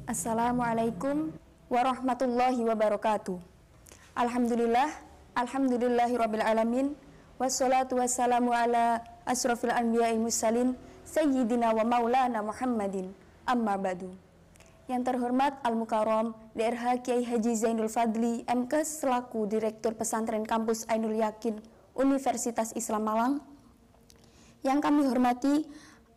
Assalamualaikum warahmatullahi wabarakatuh. Alhamdulillahirabbil alamin. Wassalatu wassalamu ala asrofil anbiya'i mursalin sayyidina wa maulana Muhammadin. Amma ba'du. Yang terhormat Al-Mukarram DRH Kiai Haji Zainul Fadli MKes selaku Direktur Pesantren Kampus Ainul Yakin Universitas Islam Malang. Yang kami hormati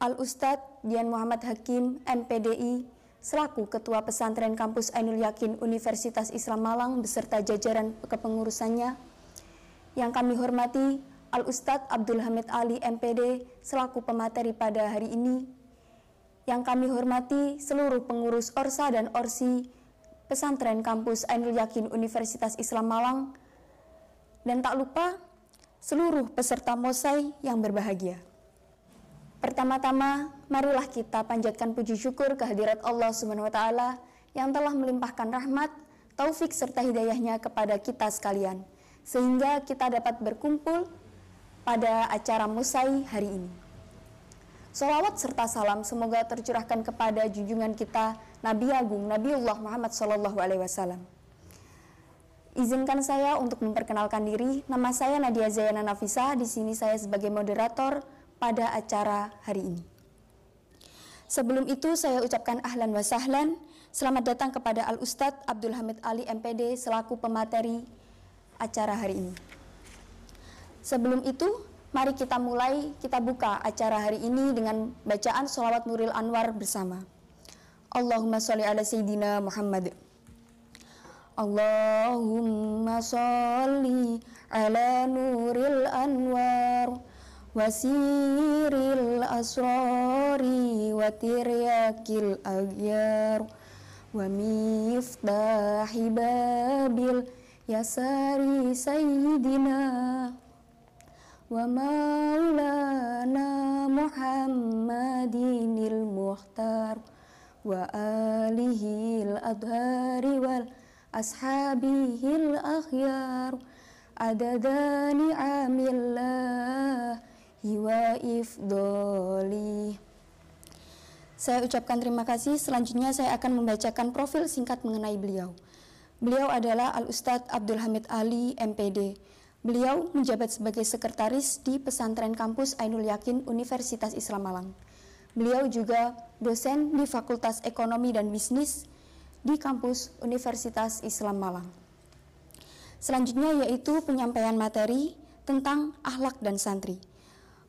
Al-Ustadz Dian Muhammad Hakim MPDI selaku Ketua Pesantren Kampus Ainul Yakin Universitas Islam Malang beserta jajaran kepengurusannya. Yang kami hormati Al-Ustadz Abdul Hamid Ali MPD selaku pemateri pada hari ini. Yang kami hormati seluruh pengurus Orsa dan Orsi Pesantren Kampus Ainul Yakin Universitas Islam Malang. Dan tak lupa seluruh peserta Mosai yang berbahagia. Pertama-tama, marilah kita panjatkan puji syukur kehadirat Allah Subhanahu wa Ta'ala yang telah melimpahkan rahmat, taufik serta hidayahnya kepada kita sekalian, sehingga kita dapat berkumpul pada acara Mosai hari ini. Sholawat serta salam semoga tercurahkan kepada junjungan kita Nabi Agung Nabiullah Muhammad SAW. Izinkan saya untuk memperkenalkan diri. Nama saya Nadia Zayana Nafisa. Di sini saya sebagai moderator pada acara hari ini. Sebelum itu saya ucapkan ahlan wa sahlan. Selamat datang kepada Al-Ustadz Abdul Hamid Ali MPD selaku pemateri acara hari ini. Sebelum itu, mari kita buka acara hari ini dengan bacaan sholawat Nuril Anwar bersama. Allahumma sholli ala Sayyidina Muhammad. Allahumma sholli ala Nuril Anwar wasiril asrari wa tiryakil aghyar wa miftahi babil yasari sayyidina wa maulana Muhammadinil muhtar wa alihil adhari wal ashabihil akhyar adada ni'amillah wa ifdoli. Saya ucapkan terima kasih. Selanjutnya saya akan membacakan profil singkat mengenai beliau. Beliau adalah Al-Ustadz Abdul Hamid Ali MPD. Beliau menjabat sebagai sekretaris di Pesantren Kampus Ainul Yakin Universitas Islam Malang. Beliau juga dosen di Fakultas Ekonomi dan Bisnis di Kampus Universitas Islam Malang. Selanjutnya yaitu penyampaian materi tentang akhlak dan santri.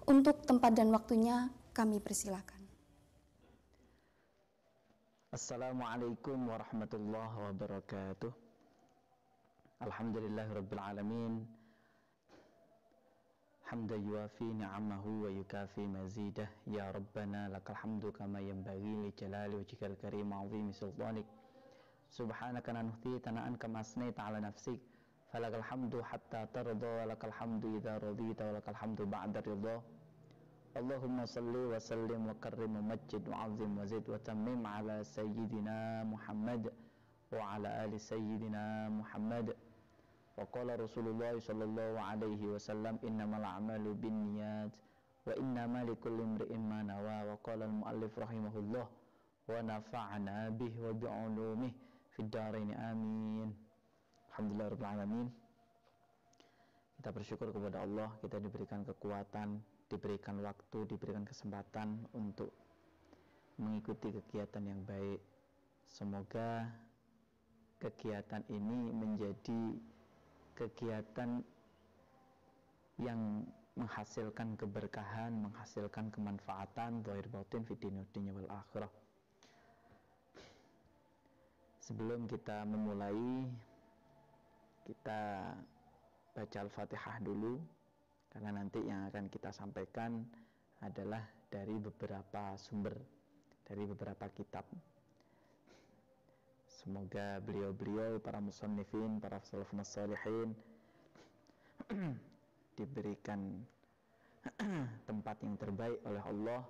Untuk tempat dan waktunya kami persilakan. Assalamualaikum warahmatullahi wabarakatuh. Alhamdulillahirabbil alamin. Hamdan yuafi ni'amahu wa yukafi mazidah. Ya Rabbana lakal hamdu kama yanbaghi li jalali wajhikal karim wa 'azimi sultanik. Subhanaka la nuhsi thana'an kama asnaita 'ala nafsik. Falakal hamdu hatta tarda wa lakal hamdu idza radita wa lakal hamdu ba'da ridha. Allahumma salli wa sallim wa karrim wa majjid wa azim wa zid wa tammim ala sayyidina Muhammad wa ala ali sayyidina Muhammad. Wa qala Rasulullah sallallahu alaihi wasallam innamal a'malu binniyat wa innamal likulli imri'in ma nawa. Wa qala al-muallif rahimahullah wa nafa'ana bihi wa bi'ulumihi fid dharain amin. Alhamdulillah rabbil alamin. Kita bersyukur kepada Allah, kita diberikan kekuatan, diberikan waktu, diberikan kesempatan untuk mengikuti kegiatan yang baik. Semoga kegiatan ini menjadi kegiatan yang menghasilkan keberkahan, menghasilkan kemanfaatan zahir batin fid dunya wal akhirah. Sebelum kita memulai, kita baca Al-Fatihah dulu, karena nanti yang akan kita sampaikan adalah dari beberapa sumber, dari beberapa kitab. Semoga beliau-beliau, para musannifin, para salafun shalihin diberikan tempat yang terbaik oleh Allah,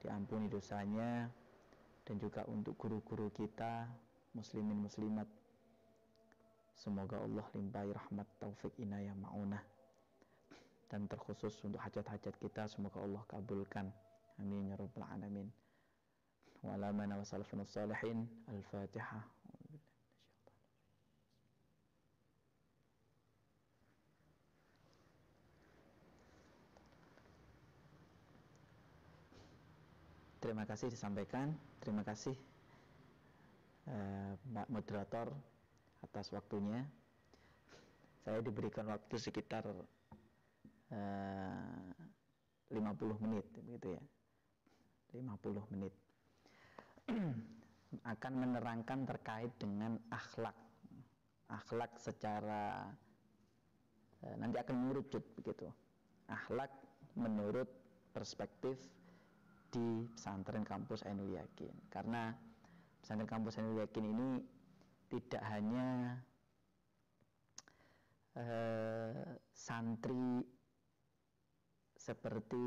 diampuni dosanya, dan juga untuk guru-guru kita, muslimin muslimat, semoga Allah limpahi rahmat, taufik, inayah, ma'unah. Dan terkhusus untuk hajat-hajat kita, semoga Allah kabulkan. Amin ya rabbal alamin. wa ala man wa salafun salihin. Al-Fatihah. Terima kasih disampaikan. Terima kasih Mbak Moderator atas waktunya. Saya diberikan waktu sekitar 50 menit begitu ya. 50 menit akan menerangkan terkait dengan akhlak. Akhlak secara nanti akan merucut begitu. Akhlak menurut perspektif di pesantren kampus Ainul Yakin. Karena pesantren kampus Ainul Yakin ini tidak hanya santri seperti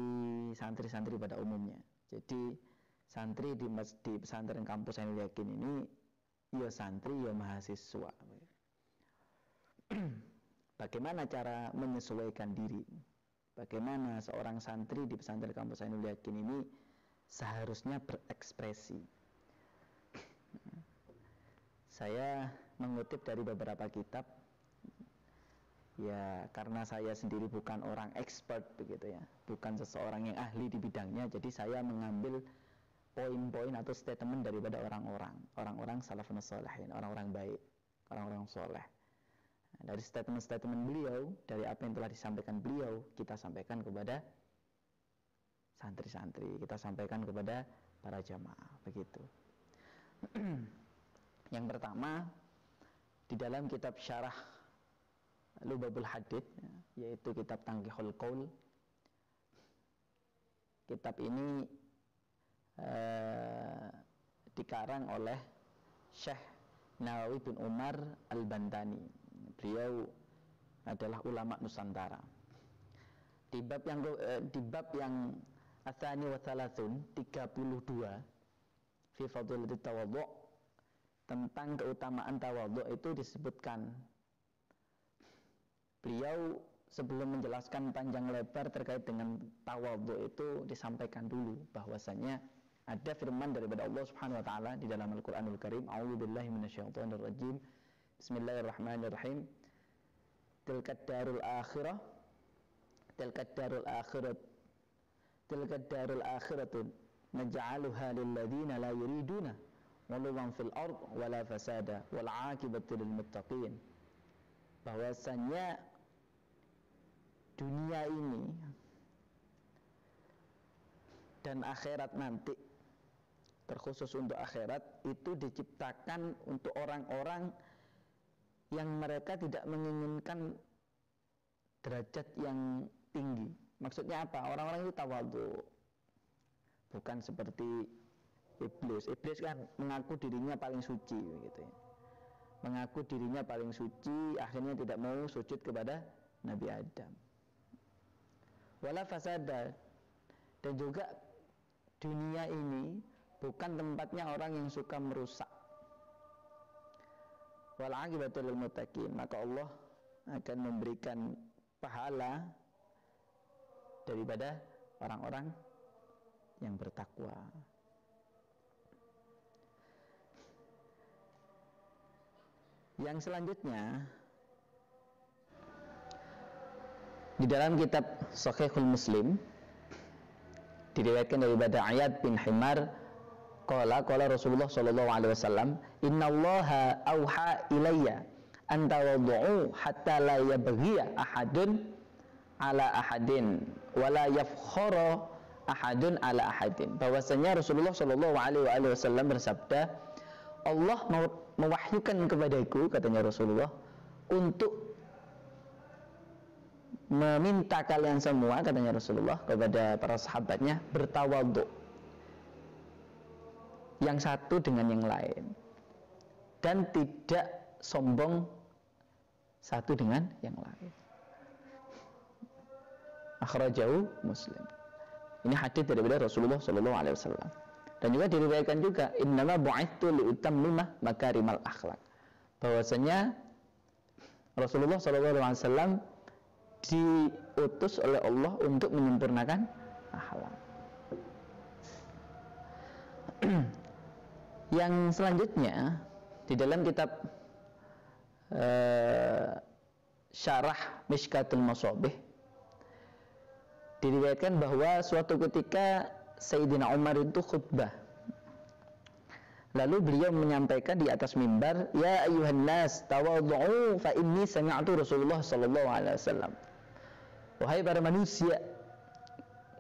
santri-santri pada umumnya. Jadi santri di pesantren kampus Ainul Yakin ini ya santri ya mahasiswa. Bagaimana cara menyesuaikan diri? Bagaimana seorang santri di pesantren kampus Ainul Yakin ini seharusnya berekspresi? Saya mengutip dari beberapa kitab, ya karena saya sendiri bukan orang expert begitu ya, bukan seseorang yang ahli di bidangnya, jadi saya mengambil poin-poin atau statement daripada orang-orang salafun shalihin, orang-orang baik, orang-orang soleh. Dari statement-statement beliau, dari apa yang telah disampaikan beliau, kita sampaikan kepada santri-santri, kita sampaikan kepada para jamaah, begitu. Yang pertama, di dalam kitab syarah Lubabul Hadid, yaitu kitab Tanqihul Qaul, kitab ini dikarang oleh Syekh Nawawi bin Umar Al-Bantani. Beliau adalah ulama Nusantara. Di bab yang Atsani wa Thalathun 32 fi fadhilatit tawadhu', tentang keutamaan tawadhu' itu disebutkan. Beliau sebelum menjelaskan panjang lebar terkait dengan tawadhu' itu disampaikan dulu bahwasanya ada firman daripada Allah Subhanahu wa taala di dalam Al-Qur'anul Karim, A'udzubillahi minasyaitonir rajim. Bismillahirrahmanirrahim. Tilkad darul akhirah naj'aluha lil ladzina la yuriduna 'uluwan fil ard wala fasada wal 'aqibatu lil muttaqin. Bahwasanya dunia ini dan akhirat nanti, terkhusus untuk akhirat, itu diciptakan untuk orang-orang yang mereka tidak menginginkan derajat yang tinggi. Maksudnya apa? Orang-orang itu tawadhu, bukan seperti iblis. Iblis kan mengaku dirinya paling suci gitu ya. Mengaku dirinya paling suci, akhirnya tidak mau sujud kepada Nabi Adam. Wala fasada, dan juga dunia ini bukan tempatnya orang yang suka merusak. Wal 'aqibatu lil muttaqin, maka Allah akan memberikan pahala daripada orang-orang yang bertakwa. Yang selanjutnya, di dalam kitab Sahihul Muslim diriwayatkan daripada Iyad bin Himar, qala Rasulullah sallallahu alaihi wasallam, innallaha auha ilayya an tawaddu'u hatta la yabghiya ahadun ala ahadin wa la yafkhara ahadun ala ahadin. Bahwasanya Rasulullah sallallahu alaihi wasallam bersabda, Allah mewahyukan kepadaku, katanya Rasulullah, untuk meminta kalian semua, katanya Rasulullah kepada para sahabatnya, bertawadhu yang satu dengan yang lain dan tidak sombong satu dengan yang lain. Akhrajahu Muslim. Ini hadis daripada Rasulullah sallallahu alaihi wasallam. Dan juga diriwayatkan juga, innama bu'itsu liutammima makarimal akhlak. Bahwasanya Rasulullah sallallahu alaihi wasallam diutus oleh Allah untuk menyempurnakan akhlak. Yang selanjutnya di dalam kitab Syarah Mishkatul Masabih diriwayatkan bahwa suatu ketika Sayyidina Umar itu khutbah. Lalu beliau menyampaikan di atas mimbar, "Ya ayyuhan nas, tawadhu'u fa inni sami'tu Rasulullah sallallahu alaihi wasallam." Wahai para manusia,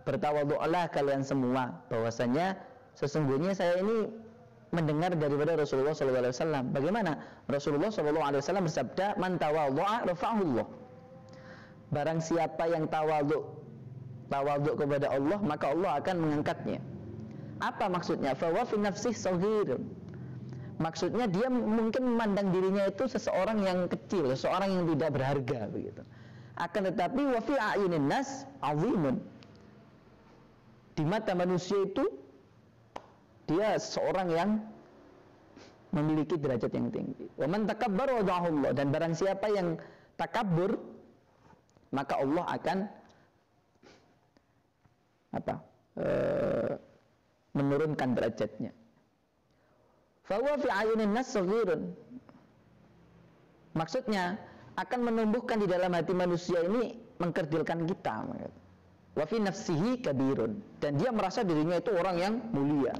bertawadhu'lah kalian semua, bahwasanya sesungguhnya saya ini mendengar daripada Rasulullah sallallahu alaihi wasallam. Bagaimana? Rasulullah sallallahu alaihi wasallam bersabda, "Man tawadhu'a rafa'ahullah." Barang siapa yang tawadhu kepada Allah, maka Allah akan mengangkatnya. Apa maksudnya? Fa wa fi nafsihi shaghir. Maksudnya dia mungkin memandang dirinya itu seseorang yang kecil, seseorang yang tidak berharga begitu. Akan tetapi wa fi a'yunin nas 'azimun. Di mata manusia itu dia seorang yang memiliki derajat yang tinggi. Wa man takabbara wada'ahu Allah, dan barang siapa yang takabur, maka Allah akan menurunkan derajatnya. Fa huwa fi ayunin nas saghirun. Maksudnya akan menumbuhkan di dalam hati manusia ini, mengkerdilkan kita. Wa fi nafsihi kabirun, dan dia merasa dirinya itu orang yang mulia.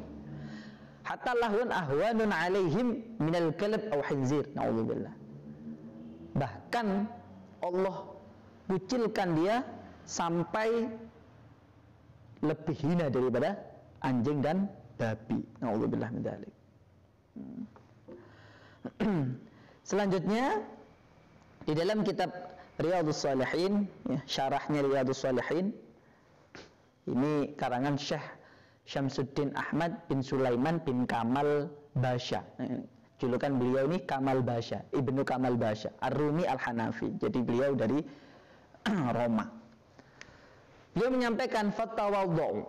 Hatta lahun ahwanun alaihim minal kalb aw khinzir. Na'udzubillah. Bahkan Allah kucilkan dia sampai lebih hina daripada anjing dan babi. Na'udzubillah min dzalik. Selanjutnya di dalam kitab Riyadhus Shalihin, ya, syarahnya Riyadhus Shalihin, ini karangan Syekh Syamsuddin Ahmad bin Sulaiman bin Kamal Basha. Julukan beliau ini Kamal Basha, Ibnu Kamal Basha, Ar-Rumi Al-Hanafi. Jadi beliau dari Roma. Beliau menyampaikan fatawadhu,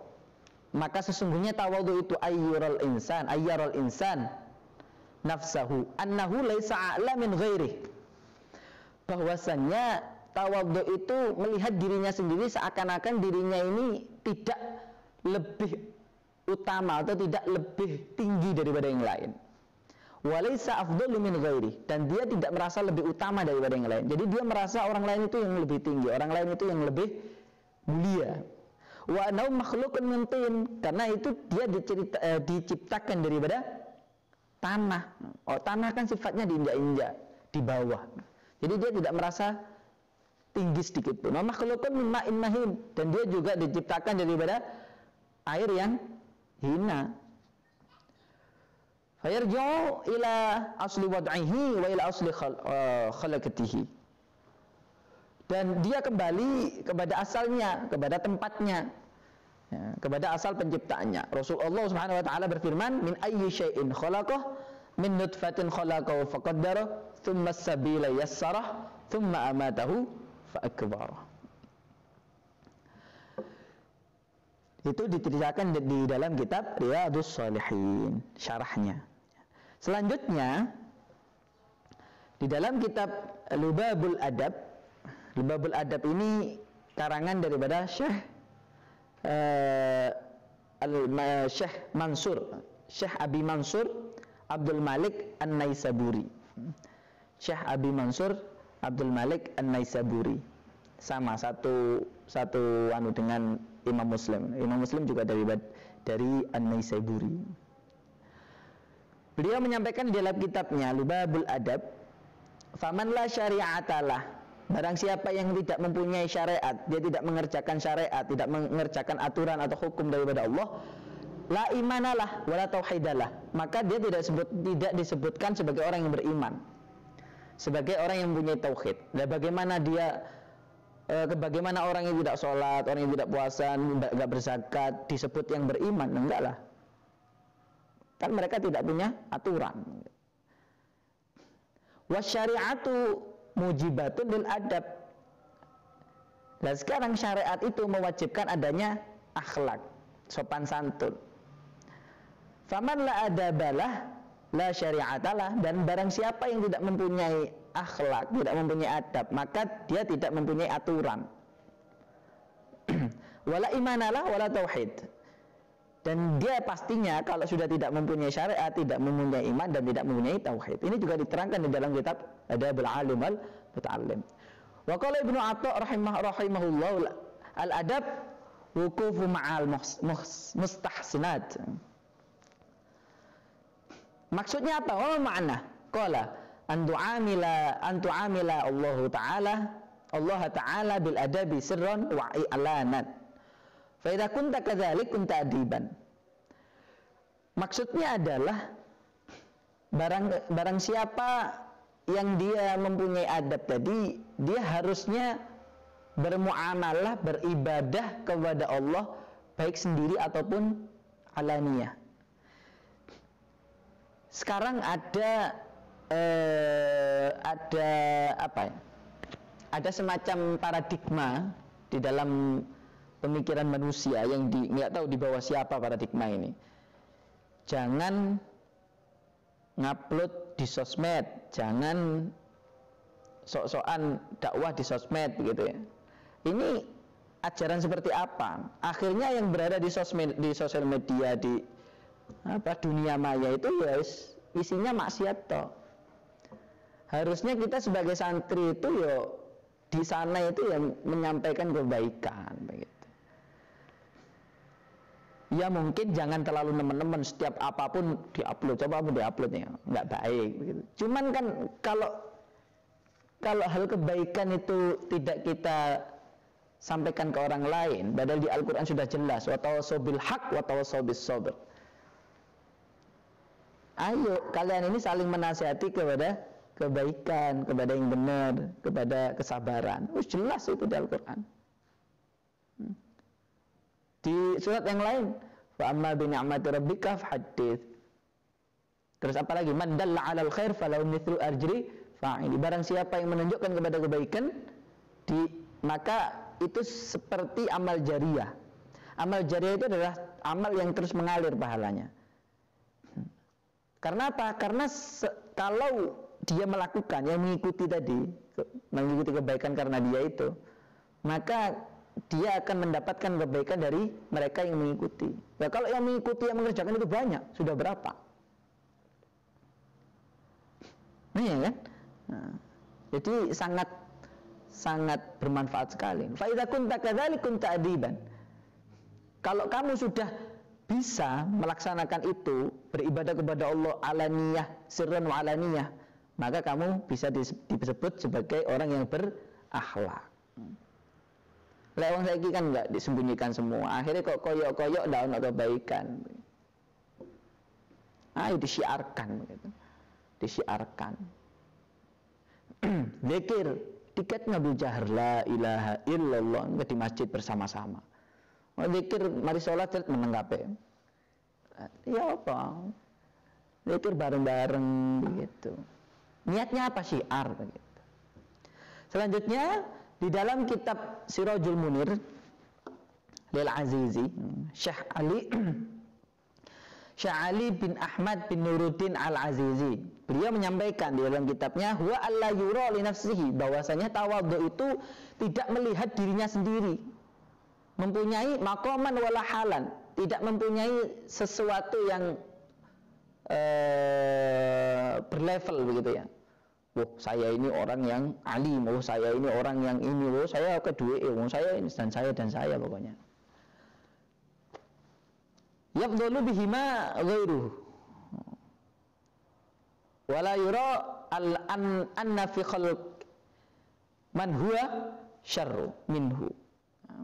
maka sesungguhnya tawadhu itu ayyarul insan nafsahu annahu laisa a'la min ghairihi. Bahwasannya tawadhu itu melihat dirinya sendiri seakan-akan dirinya ini tidak lebih utama atau tidak lebih tinggi daripada yang lain. Walaysa afdalu min ghairi, dan dia tidak merasa lebih utama daripada yang lain. Jadi dia merasa orang lain itu yang lebih tinggi, orang lain itu yang lebih mulia. Wa annahu makhluqun min tin, karena itu dia diciptakan daripada tanah. Oh, tanah kan sifatnya diinjak-injak, di bawah. Jadi dia tidak merasa tinggi sedikit pun. Wa makhluqun min ma'in mahin, dan dia juga diciptakan daripada air yang hina. Fayarji'u ila asli wad'ihi wa ila asli khalaqatihi. Dan dia kembali kepada asalnya, kepada tempatnya, ya, kepada asal penciptaannya. Rasulullah Subhanahu wa taala berfirman, "Min ayyi syai'in khalaqah min nutfatin khalaqahu faqaddara thumma as-sabila yassarah thumma amatahu fa'akbarah." Itu diceritakan di dalam kitab Riyadhus Shalihin, syarahnya. Selanjutnya di dalam kitab Lubabul Adab. Lubabul Adab ini karangan daripada Syekh Abi Mansur Abdul Malik An-Naisaburi. Syekh Abi Mansur Abdul Malik An-Naisaburi. Sama satu dengan Imam Muslim. Imam Muslim juga dari An-Naisaburi. Beliau menyampaikan di dalam kitabnya Lubabul Adab, "Faman la syari'atalah." Barang siapa yang tidak mempunyai syariat, dia tidak mengerjakan syariat, tidak mengerjakan aturan atau hukum daripada Allah, la imanalah wala tauhidalah, maka dia tidak disebutkan sebagai orang yang beriman, sebagai orang yang mempunyai tauhid. Dan bagaimana orang yang tidak sholat, orang yang tidak puasa, tidak berzakat disebut yang beriman? Enggak lah, kan mereka tidak punya aturan. Wasyari'atu mujibatun lil adab. Dan sekarang syariat itu mewajibkan adanya akhlak, sopan santun. Faman la adabalah la syari'atalah, dan barang siapa yang tidak mempunyai akhlak, tidak mempunyai adab, maka dia tidak mempunyai aturan. Wala imanalah wala tauhid, Dan dia pastinya kalau sudah tidak mempunyai syariat, tidak mempunyai iman dan tidak mempunyai tauhid. Ini juga diterangkan di dalam kitab Adabul Alim wal Muta'allim. Wa qala Ibnu Atha rahimahullah al-adab wuqufu ma'al mustahsinat. Maksudnya apa? Apa makna? Qala an tu'amila Allah Ta'ala bil adabi sirran wa i'lanan. Fa idza kunta kadzalik kunta adiban. Maksudnya adalah barang siapa yang dia mempunyai adab tadi, dia harusnya bermuamalah, beribadah kepada Allah baik sendiri ataupun alaniyah. Sekarang ada apa ya? Ada semacam paradigma di dalam pemikiran manusia yang nggak tahu di bawah siapa paradigma ini. Jangan ngupload di sosmed, jangan sok-sokan dakwah di sosmed begitu ya. Ini ajaran seperti apa? Akhirnya yang berada di sosmed, di sosial media, di dunia maya itu ya isinya maksiat toh. Harusnya kita sebagai santri itu ya di sana itu yang menyampaikan kebaikan begitu. Ya mungkin jangan terlalu nemen-nemen setiap apapun diupload, coba apa diuploadnya nggak baik begitu. Cuman kan kalau hal kebaikan itu tidak kita sampaikan ke orang lain, padahal di Al-Quran sudah jelas wa tawassaw bil haq wa tawassaw bis sabr. Ayo kalian ini saling menasihati kepada kebaikan, kepada yang benar, kepada kesabaran. Jelas itu di Al-Quran. Di surat yang lain, fa amma bi ni'mati rabbika fahaddits. Terus apa lagi? Man dalla 'alal khair falahu mithlu ajri fa'ili. Barang siapa yang menunjukkan kepada kebaikan, maka itu seperti amal jariyah. Amal jariyah itu adalah amal yang terus mengalir pahalanya. Karena apa? Karena kalau dia melakukan, yang mengikuti tadi, mengikuti kebaikan karena dia itu, maka dia akan mendapatkan kebaikan dari mereka yang mengikuti. Nah, kalau yang mengikuti, yang mengerjakan itu banyak, sudah berapa? Nah, ya kan? Nah, jadi sangat bermanfaat sekali. Fa idza kunta kadzalik kunta adiban. Kalau kamu sudah bisa melaksanakan itu, beribadah kepada Allah alaniyah, sirran wa alaniyah, maka kamu bisa disebut sebagai orang yang berakhlak. Lewang saiki kan enggak disembunyikan semua. Akhirnya kok koyok-koyok ndak ono kebaikan. Ayo disiarkan begitu. Disiarkan. Zikir, tiketnya berjahar la ilaha illallah di masjid bersama-sama. Zikir mari salat meneng kabeh. Ya apa? Zikir bareng-bareng begitu. Niatnya apa? Syiar begitu. Selanjutnya di dalam kitab Sirajul Munir Lil Azizi, Syekh Ali bin Ahmad bin Nuruddin Al-Azizi, beliau menyampaikan di dalam kitabnya huwa alla yura li nafsihi, bahwasanya tawadhu itu tidak melihat dirinya sendiri, mempunyai maqaman wala halan, tidak mempunyai sesuatu yang berlevel begitu ya. Wah, saya ini orang yang alim, saya ini orang yang ini, saya kedua, saya ini dan saya pokoknya. Yafdhalu bihima ghairuhu. Wala yura anna fi khalq man huwa syarru minhu.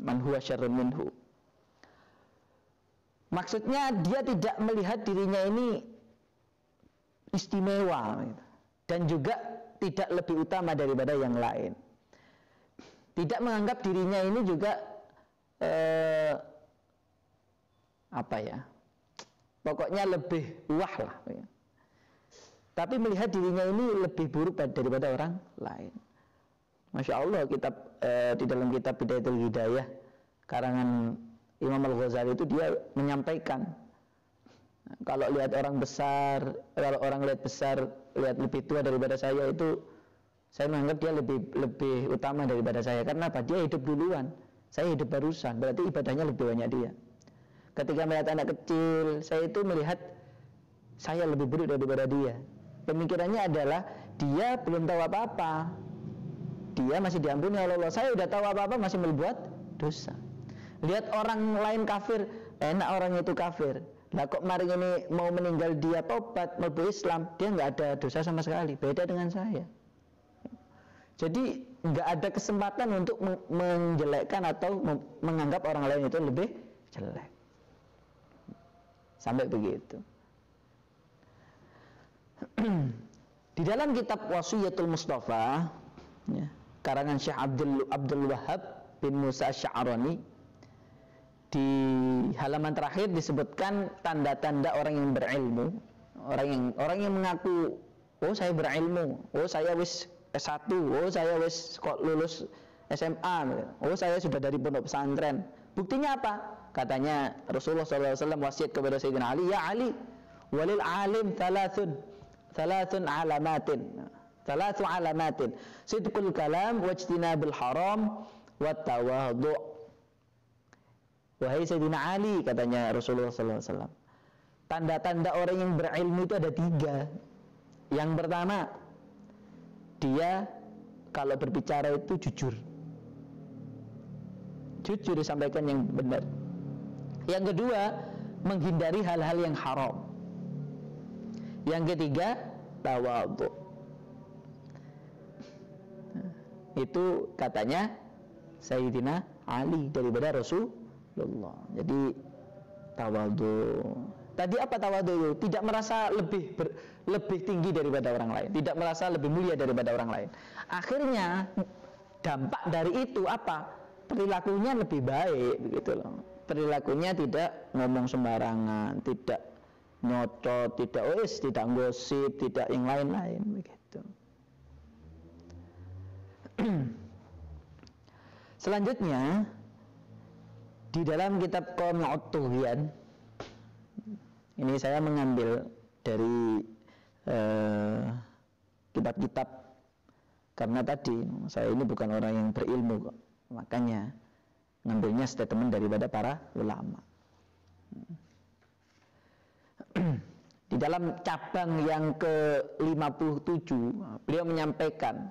Man huwa syarrun minhu. Maksudnya dia tidak melihat dirinya ini istimewa dan juga tidak lebih utama daripada yang lain. Tidak menganggap dirinya ini juga pokoknya lebih wah lah. Tapi melihat dirinya ini lebih buruk daripada orang lain. Masya Allah, kitab di dalam kitab Bidayatul Hidayah karangan Imam Al-Ghazali itu dia menyampaikan, kalau lihat orang besar, kalau orang lihat besar, lihat lebih tua daripada saya, itu saya menganggap dia lebih utama daripada saya. Karena apa? Dia hidup duluan, saya hidup barusan, berarti ibadahnya lebih banyak dia. Ketika melihat anak kecil, saya itu melihat saya lebih buruk daripada dia. Pemikirannya adalah dia belum tahu apa-apa, dia masih diampuni oleh Allah. Saya udah tahu apa-apa masih berbuat dosa. Lihat orang lain kafir, enak orang itu kafir. Lah kok mari ini mau meninggal dia tobat, melbu Islam, dia nggak ada dosa sama sekali. Beda dengan saya. Jadi nggak ada kesempatan untuk menjelekkan atau menganggap orang lain itu lebih jelek. Sampai begitu. Di dalam kitab Wasiyatul Mustafa, ya, karangan Syekh Abdul Wahab bin Musa Asy'arani, di halaman terakhir disebutkan tanda-tanda orang yang berilmu, orang yang mengaku, oh saya berilmu, oh saya wis S1, oh saya wis kok lulus SMA, oh saya sudah dari pondok pesantren. Buktinya apa? Katanya Rasulullah SAW wasiat kepada Sayyidina Ali, ya Ali, walil alim thalathun alamatin, sidqul kalam wajtinabul haram wattawadhu'. Wahai Sayyidina Ali, katanya Rasulullah SAW, tanda-tanda orang yang berilmu itu ada 3. Yang pertama, dia kalau berbicara itu jujur disampaikan yang benar. Yang kedua, menghindari hal-hal yang haram. Yang ketiga, tawadhu. Itu katanya Sayyidina Ali daripada Rasulullah. Jadi tawadhu. Tadi apa tawadhu itu? Tidak merasa lebih tinggi daripada orang lain, tidak merasa lebih mulia daripada orang lain. Akhirnya dampak dari itu apa? Perilakunya lebih baik, begitu loh. Perilakunya tidak ngomong sembarangan, tidak nyocot, tidak gosip, tidak yang lain-lain, begitu. Selanjutnya di dalam kitab Qama'ut Tughyan, ini saya mengambil dari kitab-kitab karena tadi saya ini bukan orang yang berilmu kok, makanya ngambilnya statement daripada para ulama. Di dalam cabang yang ke-57 beliau menyampaikan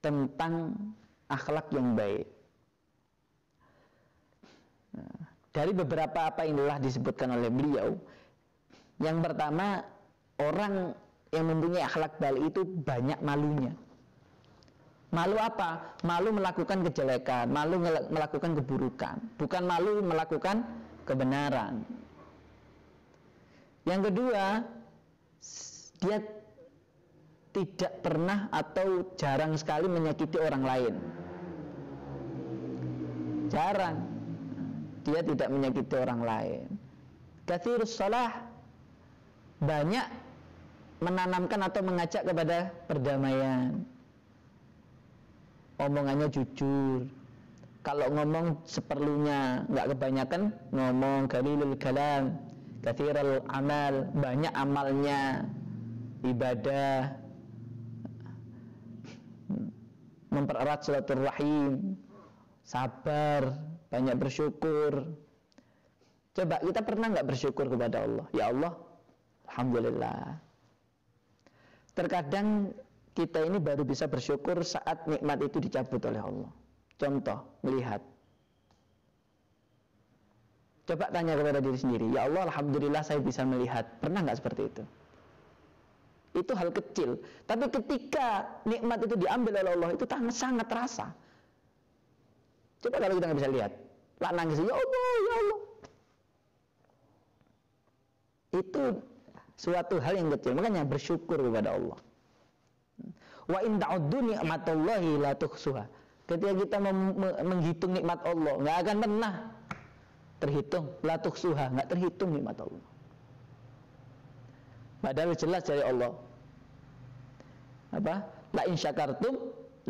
tentang akhlak yang baik. Dari beberapa apa yang telah disebutkan oleh beliau, yang pertama, orang yang mempunyai akhlak baik itu banyak malunya. Malu apa? Malu melakukan kejelekan, malu melakukan keburukan, bukan malu melakukan kebenaran. Yang kedua, dia tidak pernah atau jarang sekali menyakiti orang lain. Jarang. Dia tidak menyakiti orang lain. Katsirus shalah, banyak menanamkan atau mengajak kepada perdamaian. Omongannya jujur. Kalau ngomong seperlunya, nggak kebanyakan ngomong. Qalilul kalam, katsirul amal, banyak amalnya, ibadah, mempererat silaturahim, sabar, banyak bersyukur. Coba kita pernah nggak bersyukur kepada Allah? Ya Allah, alhamdulillah. Terkadang kita ini baru bisa bersyukur saat nikmat itu dicabut oleh Allah. Contoh, melihat. Coba tanya kepada diri sendiri, ya Allah, alhamdulillah saya bisa melihat. Pernah nggak seperti itu? Itu hal kecil. Tapi ketika nikmat itu diambil oleh Allah, itu sangat terasa. Coba kalau kita nggak bisa lihat, lah nangis, ya Allah, ya Allah. Itu suatu hal yang kecil. Makanya bersyukur kepada Allah. Wa in ta'uddu ni'matallahi la tuhsuha. Ketika kita menghitung nikmat Allah, nggak akan pernah terhitung. La tuhsuha, nggak terhitung nikmat Allah. Padahal jelas dari Allah. Apa? La in syakartum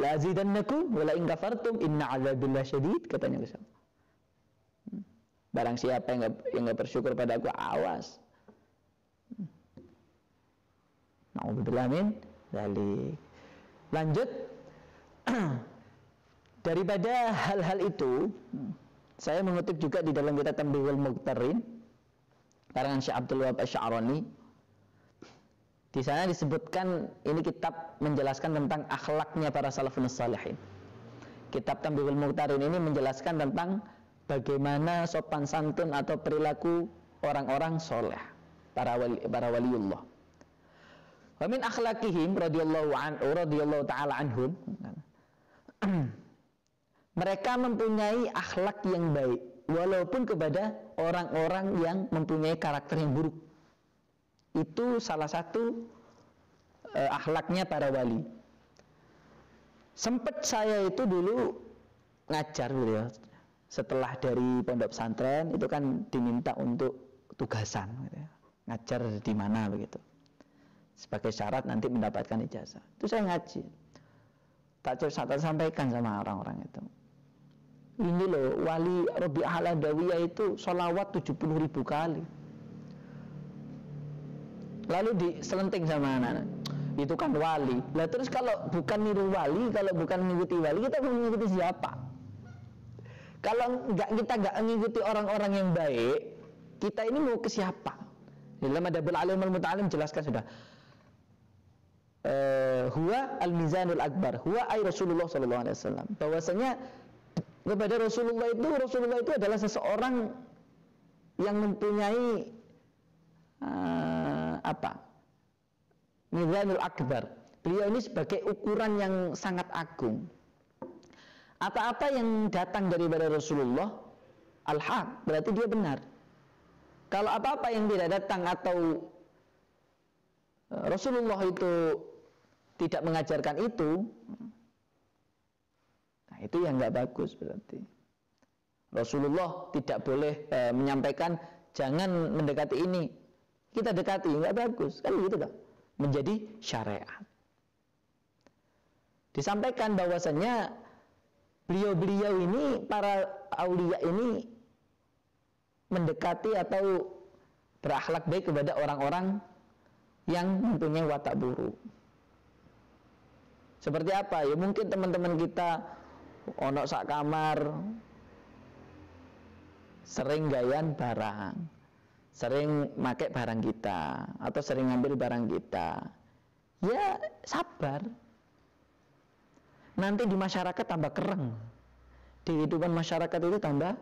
la azidannakum wa la in kafartum inna 'adzabillahi syadid, katanya Allah. Barang siapa yang enggak bersyukur pada aku, awas. Na'udzubillah min dzalik. Lanjut. Daripada hal-hal itu, Saya mengutip juga di dalam kitab Tanbihul Muqtarin karangan Syekh Abdul Wahab Asy-Sya'rani. Di sana disebutkan, ini kitab menjelaskan tentang akhlaknya para salafun shalihin. Kitab Tanbihul Muqtarin ini menjelaskan tentang bagaimana sopan santun atau perilaku orang-orang soleh, para waliullah. Wa min akhlaqihim radhiyallahu ta'ala anhum, mereka mempunyai akhlak yang baik walaupun kepada orang-orang yang mempunyai karakter yang buruk. Itu salah satu akhlaknya para wali. Sempet saya itu dulu ngajar gitu ya. Setelah dari pondok pesantren itu kan diminta untuk tugasan gitu ya. Ngajar di mana begitu. Sebagai syarat nanti mendapatkan ijazah. Itu saya ngaji. Tak sampaikan sama orang-orang itu. Ini loh, wali Rabi'ah al-Adawiyah itu sholawat 70.000 kali. Lalu diselenting sama anak-anak, itu kan wali. Lah terus kalau bukan niru wali, kalau bukan mengikuti wali, kita mau mengikuti siapa? Kalau kita nggak mengikuti orang-orang yang baik, kita ini mau ke siapa? Dalam Adabul Alim al-Muta'alim jelaskan sudah. Huwa al-mizanul akbar, huwa ay Rasulullah sallallahu alaihi wasallam. Bahwasanya kepada Rasulullah itu adalah seseorang yang mempunyai mizanul akbar. Beliau ini sebagai ukuran yang sangat agung. Apa-apa yang datang daripada Rasulullah al-haq, berarti dia benar. Kalau apa-apa yang tidak datang atau Rasulullah itu tidak mengajarkan itu, nah itu yang nggak bagus berarti. Rasulullah tidak boleh menyampaikan jangan mendekati ini, kita dekati, nggak bagus kan gitu kan? Menjadi syariat. Disampaikan bahwasanya beliau-beliau ini, para aulia ini mendekati atau berakhlak baik kepada orang-orang yang mempunyai watak buruk. Seperti apa? Ya mungkin teman-teman kita ono sak kamar sering gayan barang, sering make barang kita atau sering ngambil barang kita. Ya sabar. Nanti di masyarakat tambah kereng. Di kehidupan masyarakat itu tambah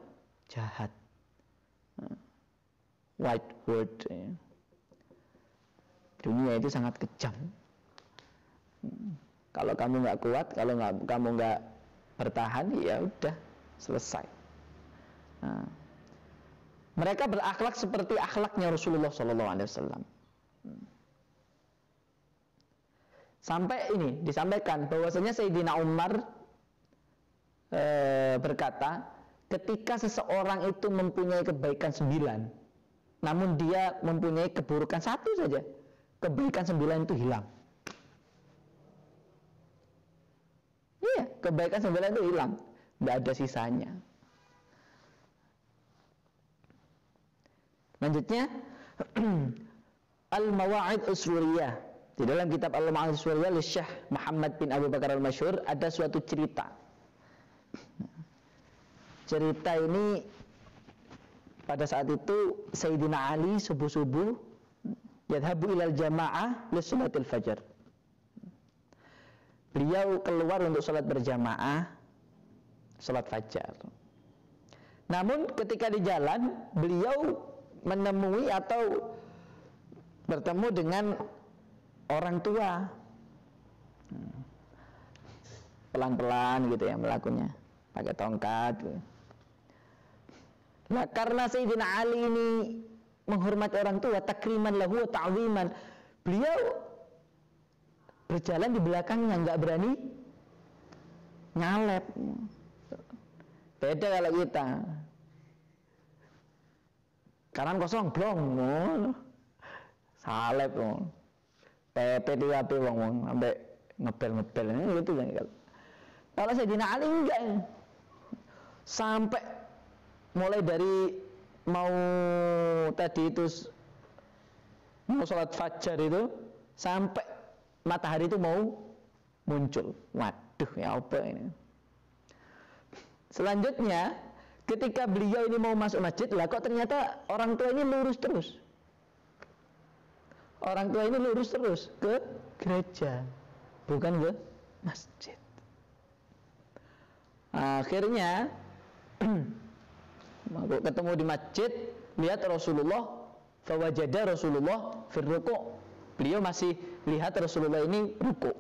jahat. White word. Ya. Dunia itu sangat kejam. Kalau kamu nggak kuat, kalau kamu nggak bertahan, ya udah selesai. Nah, mereka berakhlak seperti akhlaknya Rasulullah SAW. Sampai ini disampaikan bahwasanya Sayyidina Umar berkata, ketika seseorang itu mempunyai kebaikan 9, namun dia mempunyai keburukan 1 saja, kebaikan 9 itu hilang. Iya, kebaikan 9 itu hilang, tidak ada sisanya. Lanjutnya Al-Mawa'id Usruriyah. Di dalam kitab Al-Mawa'id Usruriyah oleh Syekh Muhammad bin Abu Bakar Al-Masyhur ada suatu cerita. Cerita ini pada saat itu Sayyidina Ali subuh-subuh yadhabu ilal jamaah li sholatil fajar. Beliau keluar untuk sholat berjamaah, sholat fajar. Namun ketika di jalan, beliau menemui atau bertemu dengan orang tua. Pelan-pelan gitu ya melakukannya, pakai tongkat. Gitu. Nah, karena Sayyidina Ali ini menghormati orang tua, takriman lahu wa ta'ziman, beliau berjalan di belakangnya, nggak berani nyalep. Beda kalau kita kanan kosong blong, salep, PP wong sampai ngebel gitu kan. Kalau Sayyidina Ali enggak, sampai mulai dari mau tadi itu mau sholat fajar itu sampai matahari itu mau muncul. Waduh, ya apa ini? Selanjutnya ketika beliau ini mau masuk masjid, lah kok ternyata orang tua ini lurus terus. Orang tua ini lurus terus ke gereja, bukan ke masjid. Akhirnya ketemu di masjid, lihat Rasulullah, fawajada Rasulullah fir ruku'. Beliau masih lihat Rasulullah ini ruku'.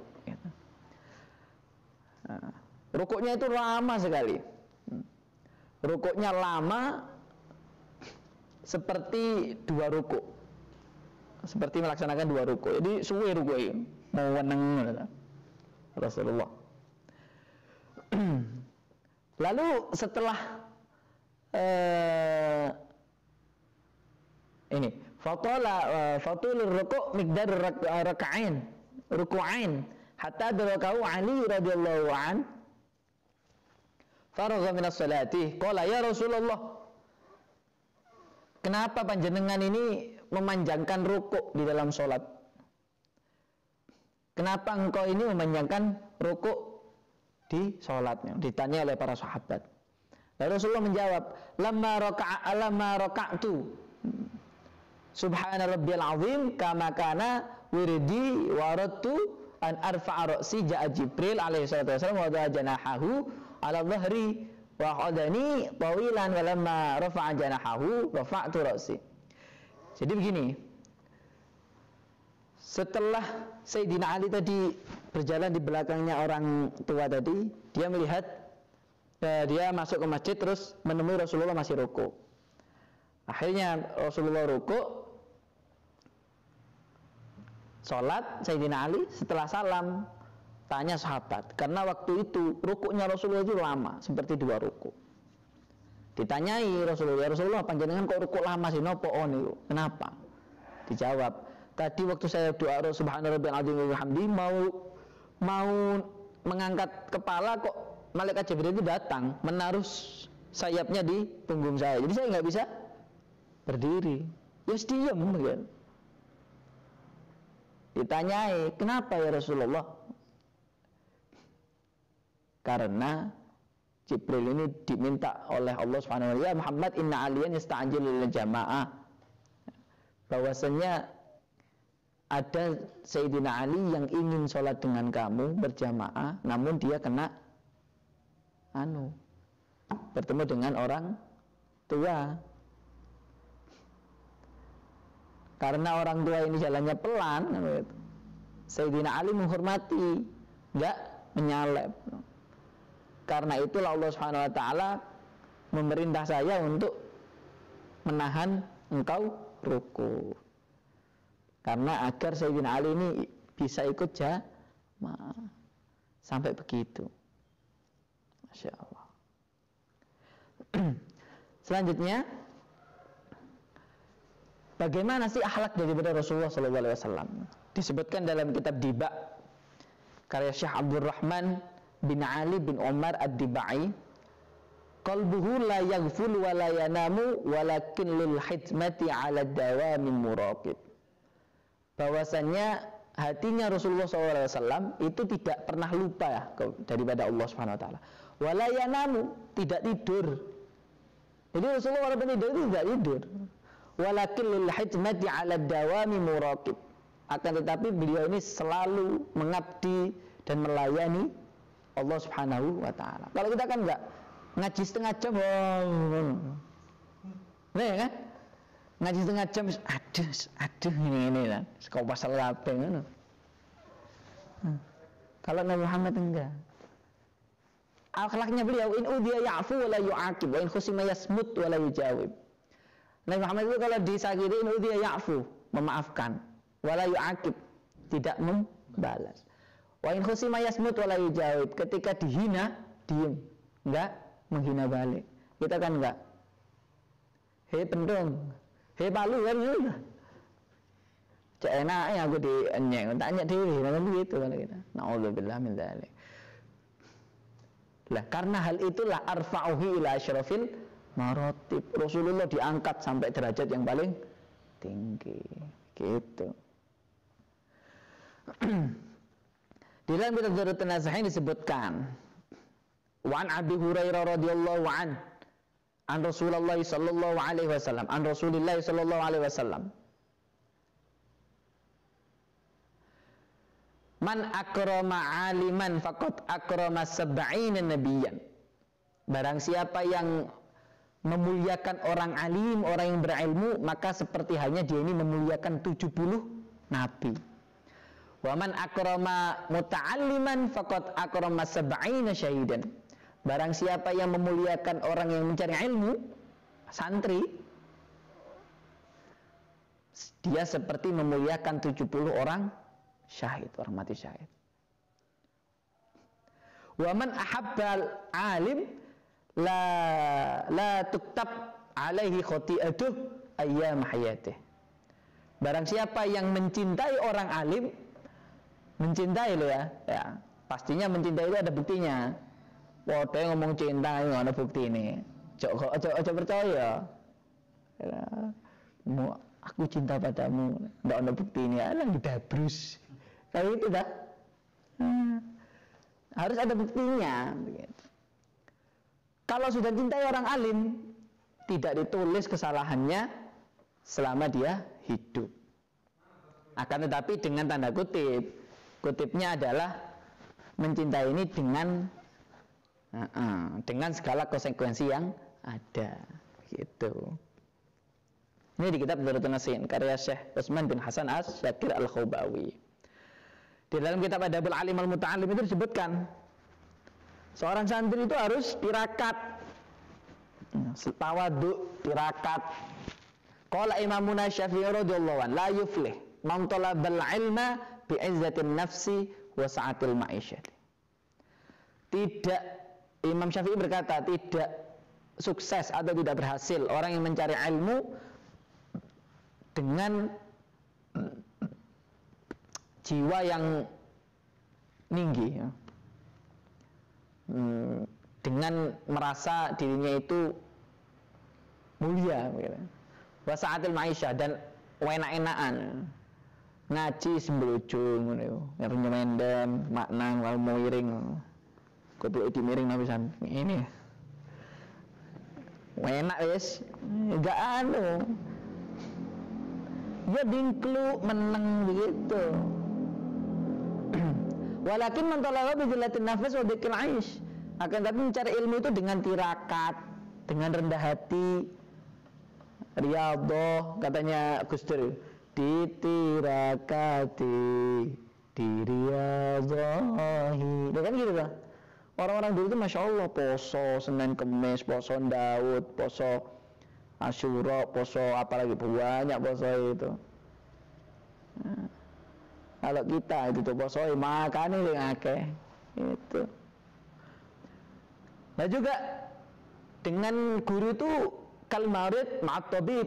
Rukuknya itu lama sekali. Rukuknya lama seperti 2 rukuk. Seperti melaksanakan 2 rukuk. Jadi suwe rukuk ini, mau weneng Rasulullah. Lalu setelah ini fatulur ruku' miqdar ruku'ain hatta darakau Ali radhiyallahu an faragha minas salati qala ya Rasulullah, kenapa panjenengan ini memanjangkan rukuk di dalam sholat? Kenapa engkau ini memanjangkan rukuk di sholatnya? Ditanya oleh para sahabat. Lalu Rasulullah menjawab, lamma raka'tu subhana rabbiyal azim kama kana wirdi waradtu an arfa'a ra'si ja'a Jibril alaihi salatu wasallam wa da'a janahahu ala dhahri wa qadani tawilan wa lamma rafa'a janahahu rafa'tu ra'si. Jadi begini, setelah Sayyidina Ali tadi berjalan di belakangnya orang tua tadi, dia melihat dia masuk ke masjid terus menemui Rasulullah masih rukuk. Akhirnya Rasulullah rukuk, sholat Sayyidina Ali, setelah salam tanya sahabat, karena waktu itu rukuknya Rasulullah itu lama, seperti 2 rukuk. Ditanyai Rasulullah, ya Rasulullah, panjenengan kok rukuk lama sih, nopo niku? Kenapa? Dijawab, tadi waktu saya doa subhana rabbiyal azim wa bihamdi mau mengangkat kepala, kok malaikat Jibril itu datang menaruh sayapnya di punggung saya. Jadi saya nggak bisa berdiri. Ya diam begitu. Ditanyai, kenapa ya Rasulullah? Karena Jibril ini diminta oleh Allah Subhanahu wa taala, ya Muhammad, inna aliyan yasta'jilu lil jamaah. Bahwasanya ada Sayyidina Ali yang ingin sholat dengan kamu berjamaah, namun dia kena bertemu dengan orang tua. Karena orang tua ini jalannya pelan, Sayyidina Ali menghormati, enggak menyalep. Karena itulah Allah Subhanahu wa taala memerintah saya untuk menahan engkau ruku. Karena agar Sayyidina Ali ini bisa ikut jamaah. Sampai begitu. Masya Allah. Selanjutnya, bagaimana sih akhlak daripada Rasulullah SAW? Disebutkan dalam kitab Diba karya Syekh Abdurrahman bin Ali bin Umar Ad-Dibai, qalbuhu la yaghful wa la yanamu walakin lil hikmati 'ala dawami muraqib. Bahwasanya hatinya Rasulullah SAW itu tidak pernah lupa ya daripada Allah Subhanahu wa taala. Wa la yanamu, tidak tidur. Jadi Rasulullah walaupun tidur itu tidak tidur. Walakin lil hikmati 'ala dawami muraqib. Akan tetapi beliau ini selalu mengabdi dan melayani Allah Subhanahu wa taala. Kalau kita kan enggak, ngaji setengah jam, nih kan? Ngaji setengah jam, aduh ini kan, kau pasal apa kan? Kalau Nabi Muhammad enggak. Akhlaknya beliau, in udhiya ya'fu wa la yu'aqib, wa in khusima yasmut wa la yujawib. Nabi Muhammad itu kalau disakiti, in udhiya ya'fu, memaafkan, wa la yu'aqib, tidak membalas. Wa in khusima yasmut wa la yujawib, ketika dihina, diem, enggak menghina balik. Kita kan enggak. Hei pendong, hei palu kan gitu. Cek enaknya aku dienyeng, tanya diri, kan begitu kan kita. Na'udzubillah min dzalik. Lah karena hal itulah arfa'uhi ila asyrafil maratib. Rasulullah diangkat sampai derajat yang paling tinggi. Gitu. Di dalam kitab Darutun Nasahin disebutkan, Wan Abi Hurairah radhiyallahu an an Rasulullah sallallahu alaihi wasallam, an Rasulillah sallallahu alaihi wasallam. Man akrama aliman faqad akrama sab'ina nabiyyan. Barang siapa yang memuliakan orang alim, orang yang berilmu, maka seperti halnya dia ini memuliakan 70 nabi. Wa man akrama muta'alliman faqad akrama sab'ina syahidan. Barang siapa yang memuliakan orang yang mencari ilmu, santri, dia seperti memuliakan 70 orang syahid, orang mati syahid. Wa man ahabbal alim la tuktab alaihi khati'atuh ayyam hayatih. Barang siapa yang mencintai orang alim, mencintai lo ya, pastinya mencintai itu ada buktinya. Waduh ngomong cinta itu ada bukti ini. Coba percaya. Aku cinta padamu, tidak ada bukti ini. Alah didabrus. Kayak itu dah. Harus ada buktinya. Begitu. Kalau sudah cintai orang alim, tidak ditulis kesalahannya selama dia hidup. Akan tetapi dengan tanda kutip, kutipnya adalah mencintai ini dengan segala konsekuensi yang ada. Gitu. Ini di kitab Darutun Nasin karya Syekh Utsman bin Hasan Asy-Syakir Al-Khubawi. Di dalam kitab Adabul Alim Al-Muta'allim itu disebutkan seorang santri itu harus tirakat, tawadhu, tirakat. Qala Imamuna Syafi'i radhiyallahu anhu la yuflih man talabal ilma bi'izzatin nafsi wa sa'atil ma'isyah. Tidak, Imam Syafi'i berkata, tidak sukses atau tidak berhasil orang yang mencari ilmu dengan jiwa yang tinggi, ya. Dengan merasa dirinya itu mulia, wasaatil maisha, dan enak-enakan ngaji sembelujung, ngerti mendem maknang lalu mau iring, kudu di miring nabisan ini, enak wes, enggak dia dingklu meneng begitu. Walakin man talaba bi jillatin nafs wa dzikil aish. Akan tapi mencari ilmu itu dengan tirakat, dengan rendah hati. Riyadhah katanya Gus Dur, ditirakati di riyadhahi. Kan gitu kan? Orang-orang dulu itu Masya Allah poso Senin Kemis, poso Daud, poso Asyura, poso apalagi banyak poso itu. Nah, kalau kita itu tuh poso makan ini akeh itu. Nah juga dengan guru itu kalmarid ma'at tabib,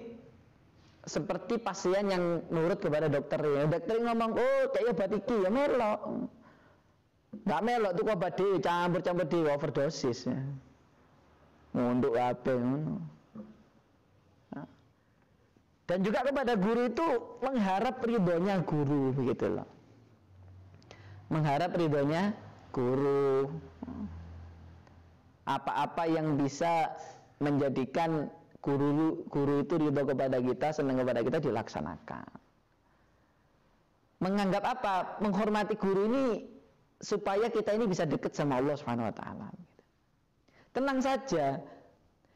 seperti pasien yang nurut kepada dokter. Ya, dokter ngomong, oh kayak obat iki ya melok. Enggak melok tuh obat dhewe campur-campur dhewe overdosis ya. Ngunduk kabeh ngono. Dan juga kepada guru itu mengharap ridhonya guru, begitu loh. Mengharap ridhonya guru. Apa-apa yang bisa menjadikan guru itu ridho kepada kita, senang kepada kita, dilaksanakan. Menganggap apa? Menghormati guru ini supaya kita ini bisa dekat sama Allah Subhanahu wa taala. Tenang saja.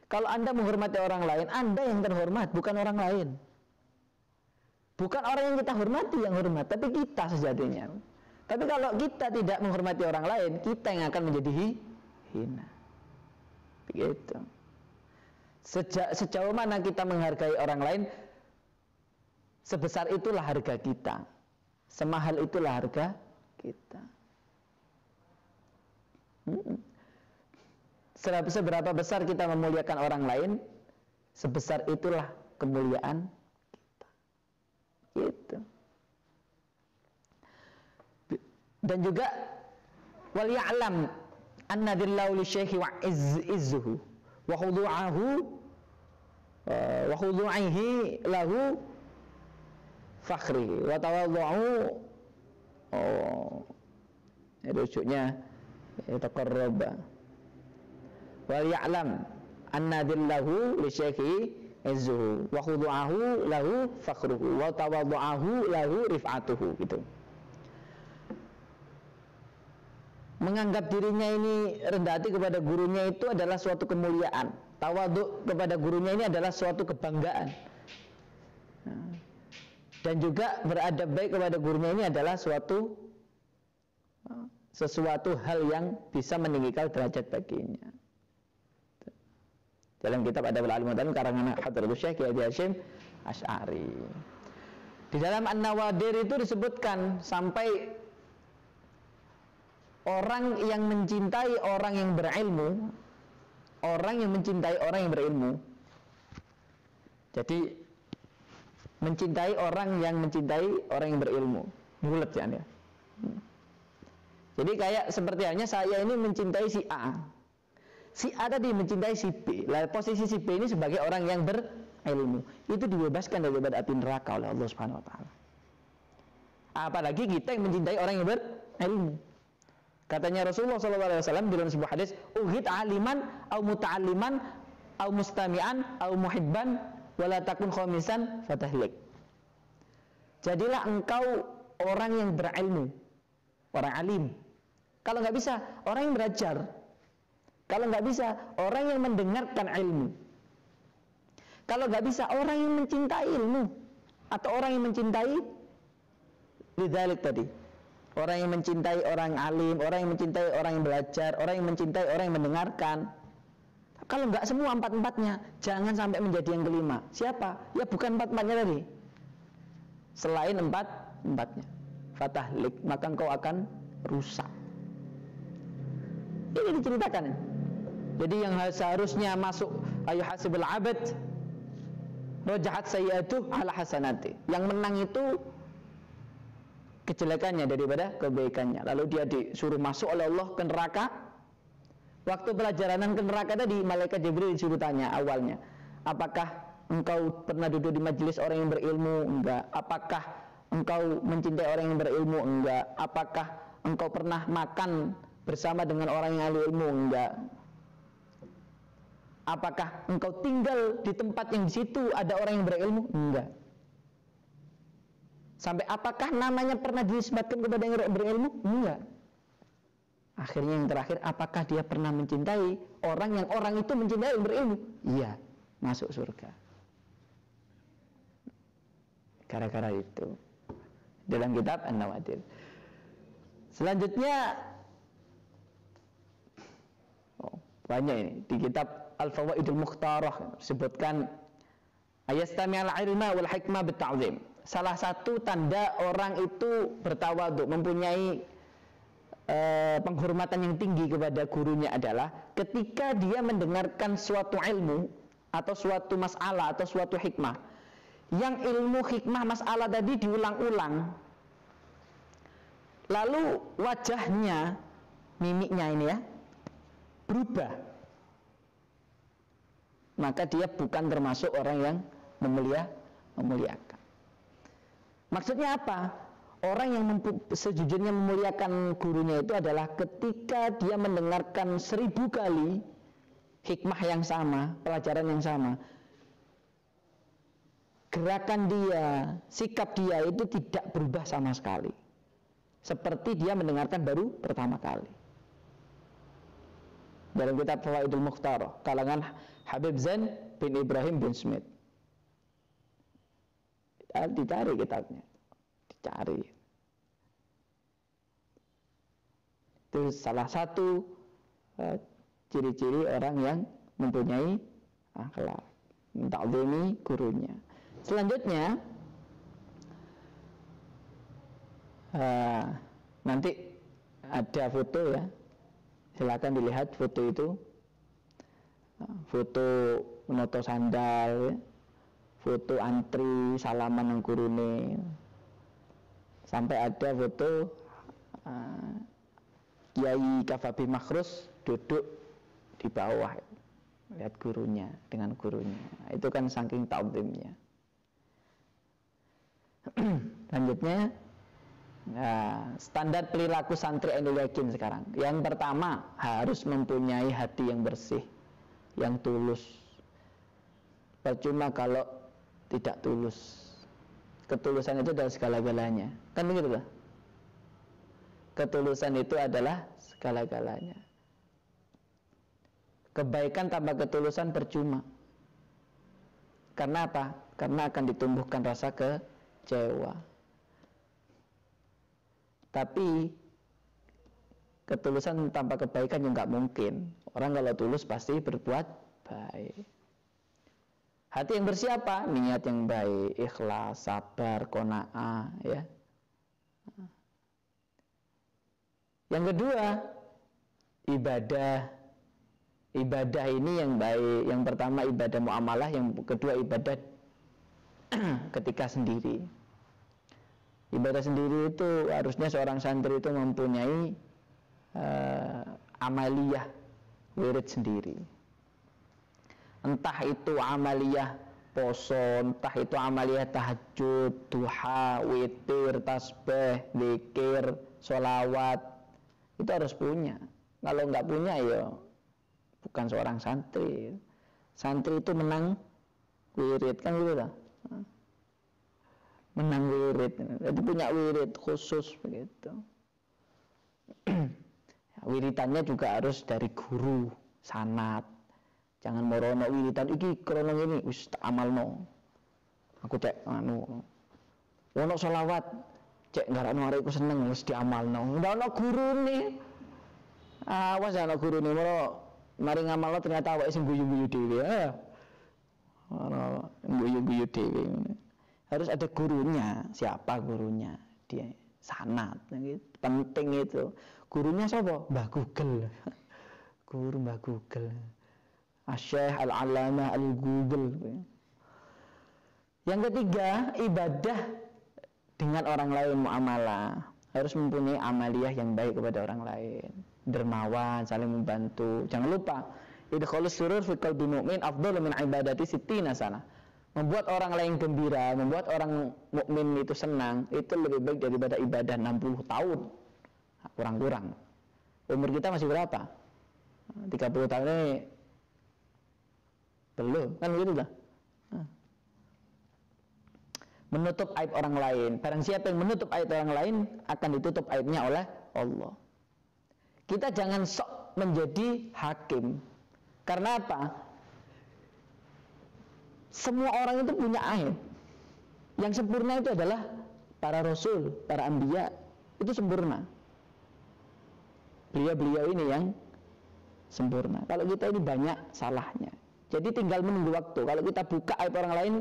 Kalau Anda menghormati orang lain, Anda yang terhormat, bukan orang lain. Bukan orang yang kita hormati yang hormat, tapi kita sejatinya. Tapi kalau kita tidak menghormati orang lain, kita yang akan menjadi hina. Begitu. Sejauh mana kita menghargai orang lain, sebesar itulah harga kita. Semahal itulah harga kita. Seberapa besar kita memuliakan orang lain, sebesar itulah kemuliaan kita. Gitu. Dan juga wal ya'lam anna dillahu li syekhi wa izzuhu wa khudu'ahu wa khudu'ihi lahu fakhri wa tawaddu'u. Rujuknya taqarraba. Wal ya'lam, annadillahu li syekhi izzuhu wa khudu'ahu lahu fakhruhu wa tawaddu'ahu lahu rif'atuhu, gitu. Menganggap dirinya ini rendah hati kepada gurunya itu adalah suatu kemuliaan. Tawadhu kepada gurunya ini adalah suatu kebanggaan. Dan juga beradab baik kepada gurunya ini adalah sesuatu hal yang bisa meninggikan derajat baginya. Dalam kitab Adabul Alim Mu'talim karangan Hadratus Syekh Kiai Hasyim Asy'ari. Di dalam An-Nawadir itu disebutkan sampai orang yang mencintai orang yang berilmu, orang yang mencintai orang yang berilmu. Jadi mencintai orang yang mencintai orang yang berilmu. Bulat ya. Jadi kayak seperti halnya saya ini mencintai si A. Si A tadi mencintai si B. Lah posisi si B ini sebagai orang yang berilmu. Itu dibebaskan daripada api neraka oleh Allah Subhanahu wa taala. Apalagi kita yang mencintai orang yang berilmu. Katanya Rasulullah SAW dalam sebuah hadis, "Uhid aliman au muta'alliman au mustami'an au muhibban wala takun khamisan fatahlik." Jadilah engkau orang yang berilmu, orang alim. Kalau nggak bisa, orang yang belajar. Kalau nggak bisa, orang yang mendengarkan ilmu. Kalau nggak bisa, orang yang mencintai ilmu atau orang yang mencintai lidzalik tadi. Orang yang mencintai orang alim, orang yang mencintai orang yang belajar, orang yang mencintai orang yang mendengarkan. Kalau nggak semua empat-empatnya, jangan sampai menjadi yang kelima. Siapa? Ya bukan empat-empatnya tadi. Selain empat-empatnya, fatahlik, maka engkau akan rusak. Ini diceritakan. Jadi yang seharusnya masuk ayu hasibul abad rajahat sayyi'atuh ala hasanati. Yang menang itu kejelekannya daripada kebaikannya. Lalu dia disuruh masuk oleh Allah ke neraka. Waktu pelajaran ke neraka tadi, malaikat Jibril disuruh tanya awalnya, apakah engkau pernah duduk di majelis orang yang berilmu? Enggak. Apakah engkau mencintai orang yang berilmu? Enggak. Apakah engkau pernah makan bersama dengan orang yang ahli ilmu? Enggak. Apakah engkau tinggal di tempat yang di situ ada orang yang berilmu? Enggak. Sampai apakah namanya pernah disebutkan kepada yang berilmu? Enggak. Akhirnya yang terakhir, apakah dia pernah mencintai orang yang orang itu mencintai yang berilmu? Iya, masuk surga. Gara-gara itu. Dalam kitab An-Nawadir. Selanjutnya banyak ini di kitab Al-Fawaidul Mukhtarah disebutkan ayastami'al ilma wal hikmah bitta'zim. Salah satu tanda orang itu bertawadhu, mempunyai penghormatan yang tinggi kepada gurunya adalah ketika dia mendengarkan suatu ilmu atau suatu masalah atau suatu hikmah. Yang ilmu hikmah masalah tadi diulang-ulang, lalu wajahnya, mimiknya ini ya berubah, maka dia bukan termasuk orang yang memuliakan. Maksudnya apa? Orang yang sejujurnya memuliakan gurunya itu adalah ketika dia mendengarkan 1000 kali hikmah yang sama, pelajaran yang sama, gerakan dia, sikap dia itu tidak berubah sama sekali, seperti dia mendengarkan baru pertama kali. Dalam kitab Fawaidul Mukhtarah kalangan Habib Zain bin Ibrahim bin Smith, dicari kitabnya, dicari. Itu salah satu ciri-ciri orang yang mempunyai akhlak, mentakzimi gurunya. Selanjutnya nanti ada foto ya, silakan dilihat foto itu, foto menoto sandal ya, foto antri salaman nang gurune, sampai ada foto Kiai Kafabi Makhrus duduk di bawah lihat gurunya dengan gurunya. Itu kan saking ta'zimnya. Lanjutnya standar perilaku santri Ainul Yakin sekarang. Yang pertama, harus mempunyai hati yang bersih, yang tulus. Percuma kalau tidak tulus. Ketulusan itu adalah segala-galanya. Kan begitu lah. Ketulusan itu adalah segala-galanya. Kebaikan tanpa ketulusan percuma. Karena apa? Karena akan ditumbuhkan rasa kecewa. Tapi ketulusan tanpa kebaikan juga nggak mungkin. Orang kalau tulus pasti berbuat baik. Hati yang bersih apa? Niat yang baik, ikhlas, sabar, qanaah, ya. Yang kedua, ibadah. Ibadah ini yang baik. Yang pertama ibadah muamalah, yang kedua ibadah ketika sendiri. Ibadah sendiri itu harusnya seorang santri itu mempunyai amaliyah wirid sendiri. Entah itu amaliyah poso, entah itu amaliyah tahajud, duha, witir, tasbih, zikir, sholawat, itu harus punya. Kalau nggak punya ya bukan seorang santri. Santri itu menang wirid, kan gitu lah. Menang wirid, jadi punya wirid khusus begitu. Wiritannya juga harus dari guru sanad. Jangan morono wiritan iki krono ini wis tak amalno. Aku cek anu. Ono selawat cek ngarakno arek iku seneng wis diamalno. Ndak ono gurune. Awas ana gurune moro mari ngamalno ternyata awake sing guyu-guyu dhewe. Ono guyu-guyu dhewe. Harus ada gurunya. Siapa gurunya? Dia sanad gitu. Penting itu. Gurunya siapa? Mbah Google. Guru Mbah Google. Asy-Syaikh Al-Allamah Al-Google. Yang ketiga, ibadah dengan orang lain, muamalah. Harus mempunyai amaliyah yang baik kepada orang lain. Dermawan, saling membantu. Jangan lupa, idkhalus surur fi qalbi mu'min afdalu min ibadati sittina sana. Membuat orang lain gembira, membuat orang mukmin itu senang, itu lebih baik daripada ibadah 60 tahun. Kurang-kurang. Umur kita masih berapa? 30 tahun ini belum, kan gitu lah. Menutup aib orang lain. Barang siapa yang menutup aib orang lain, akan ditutup aibnya oleh Allah. Kita jangan sok menjadi hakim. Karena apa? Semua orang itu punya aib. Yang sempurna itu adalah para rasul, para anbiya. Itu sempurna. Beliau-beliau ini yang sempurna. Kalau kita ini banyak salahnya. Jadi tinggal menunggu waktu. Kalau kita buka aib orang lain,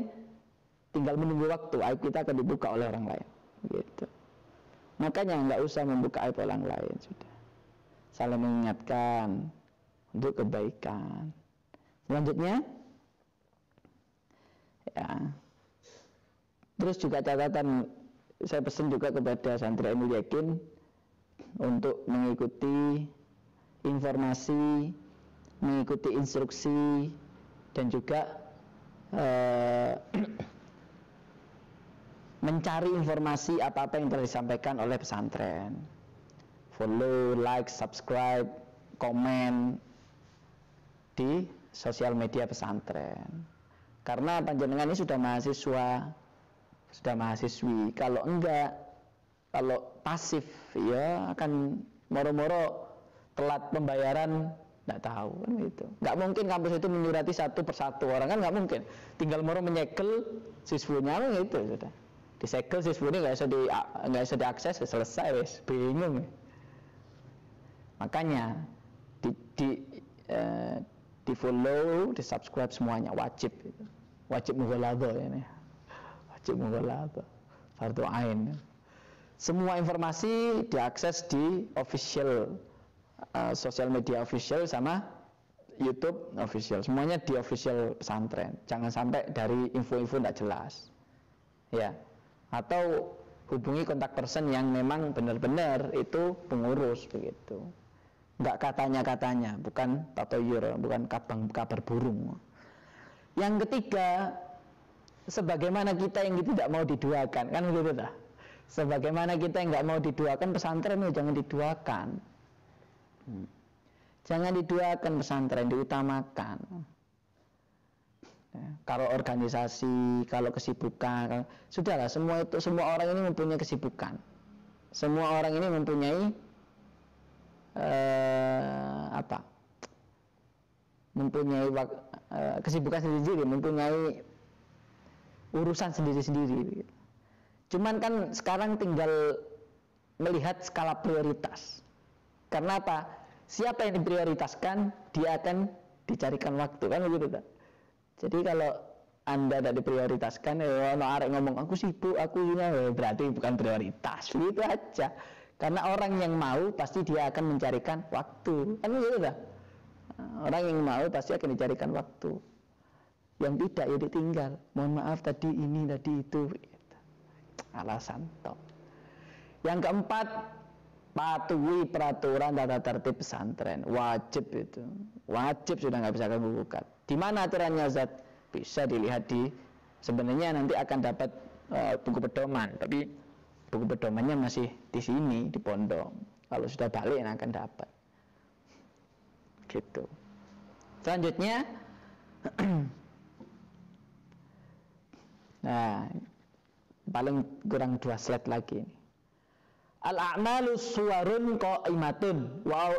tinggal menunggu waktu. Aib kita akan dibuka oleh orang lain. Gitu. Makanya nggak usah membuka aib orang lain. Sudah. Saling mengingatkan untuk kebaikan. Selanjutnya, ya. Terus juga catatan, saya pesan juga kepada santri Ainul Yakin untuk mengikuti informasi, mengikuti instruksi, dan juga mencari informasi apa-apa yang telah disampaikan oleh pesantren. Follow, like, subscribe, komen di sosial media pesantren. Karena panjenengan ini sudah mahasiswa, sudah mahasiswi. Kalau enggak, kalau pasif, ya akan moro-moro telat pembayaran, enggak tahu kan gitu. Enggak mungkin kampus itu menyurati satu persatu orang, kan enggak mungkin. Tinggal moro menyekel siswanya gitu sudah. Disegel siswanya enggak bisa diakses, selesai wes, bingung. Makanya di follow, di subscribe semuanya wajib gitu. Wajib mughaladzah ini. Wajib mughaladzah. Fardu ain. Semua informasi diakses di official sosial media official sama YouTube official. Semuanya di official pesantren. Jangan sampai dari info-info tidak jelas. Ya. Atau hubungi kontak person yang memang benar-benar itu pengurus begitu. Enggak katanya-katanya, bukan tatoyur, bukan kabar burung. Yang ketiga, sebagaimana kita yang tidak mau diduakan, kan begitu dah. Sebagaimana kita yang enggak mau diduakan, pesantren itu jangan diduakan. Jangan diduakan pesantren, diutamakan. Kalau organisasi, kalau kesibukan, sudahlah, semua orang ini mempunyai kesibukan. Semua orang ini mempunyai mempunyai kesibukan sendiri, mempunyai urusan sendiri-sendiri. Cuman kan sekarang tinggal melihat skala prioritas. Karena apa? Siapa yang diprioritaskan, dia akan dicarikan waktu, kan begitu tak? Jadi kalau Anda tidak diprioritaskan, arek ngomong aku sibuk, aku ini, berarti bukan prioritas, begitu aja. Karena orang yang mau pasti dia akan mencarikan waktu, kan begitu tak? Orang yang mau pasti akan dicarikan waktu. Yang tidak ya ditinggal. Mohon maaf tadi ini, tadi itu. Alasan tok. Yang keempat, patuhi peraturan tata tertib pesantren. Wajib itu. Wajib, sudah nggak bisa kamu gugat. Di mana aturannya Zat? Bisa dilihat di, sebenarnya nanti akan dapat buku pedoman, tapi buku pedomannya masih di sini, di pondok. Kalau sudah balik akan dapat. Gitu. Selanjutnya, nah, paling kurang 2 slide lagi ini. Al-a'malu suwarun qa'imatun wa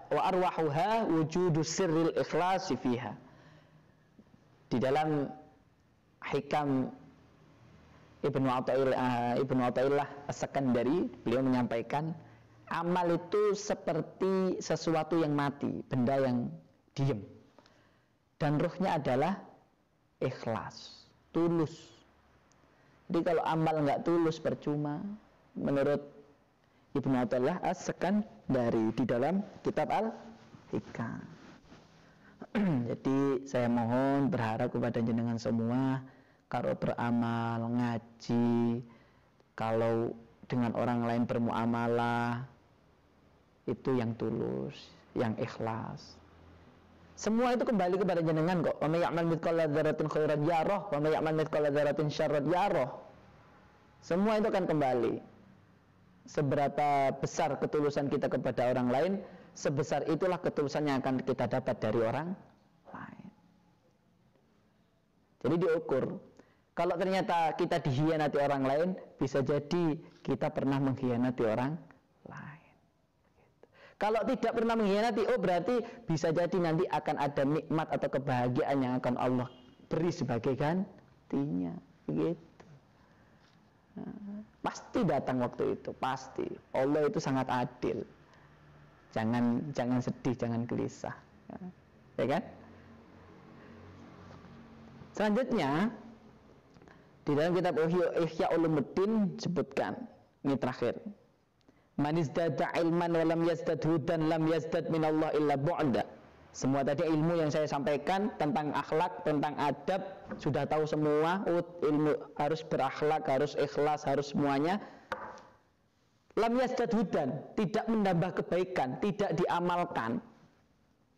arwahuha wujudu sirril ikhlasi fiha. Di dalam hikam Ibnu Athaillah As-Sakandari, beliau menyampaikan amal itu seperti sesuatu yang mati, benda yang diem. Dan ruhnya adalah ikhlas, tulus. Jadi kalau amal nggak tulus percuma. Menurut Ibnu Athaillah As-Sakandari di dalam kitab Al-Hikam. Jadi saya mohon berharap kepada jenengan semua, kalau beramal, ngaji, kalau dengan orang lain bermuamalah, itu yang tulus, yang ikhlas. Semua itu kembali kepada jenengan kok. Wa may ya'mal mithqala dzarratin khairan yarah, wa may ya'mal mithqala dzarratin syarran yarah. Semua itu akan kembali. Seberapa besar ketulusan kita kepada orang lain, sebesar itulah ketulusan yang akan kita dapat dari orang lain. Jadi diukur. Kalau ternyata kita dikhianati orang lain, bisa jadi kita pernah mengkhianati orang lain. Kalau tidak pernah mengkhianati, oh berarti bisa jadi nanti akan ada nikmat atau kebahagiaan yang akan Allah beri sebagai gantinya. Begitu. Pasti datang waktu itu, pasti. Allah itu sangat adil. Jangan sedih, jangan gelisah. Ya kan? Selanjutnya di dalam kitab Ihya Ulumuddin sebutkan, ini terakhir. Man izdada ilman wa lam yazdad hudan lam yazdad minallah illa bu'da. Semua tadi ilmu yang saya sampaikan tentang akhlak, tentang adab, sudah tahu semua. Ilmu harus berakhlak, harus ikhlas, harus semuanya. Lam yazdad hudan, tidak menambah kebaikan, tidak diamalkan.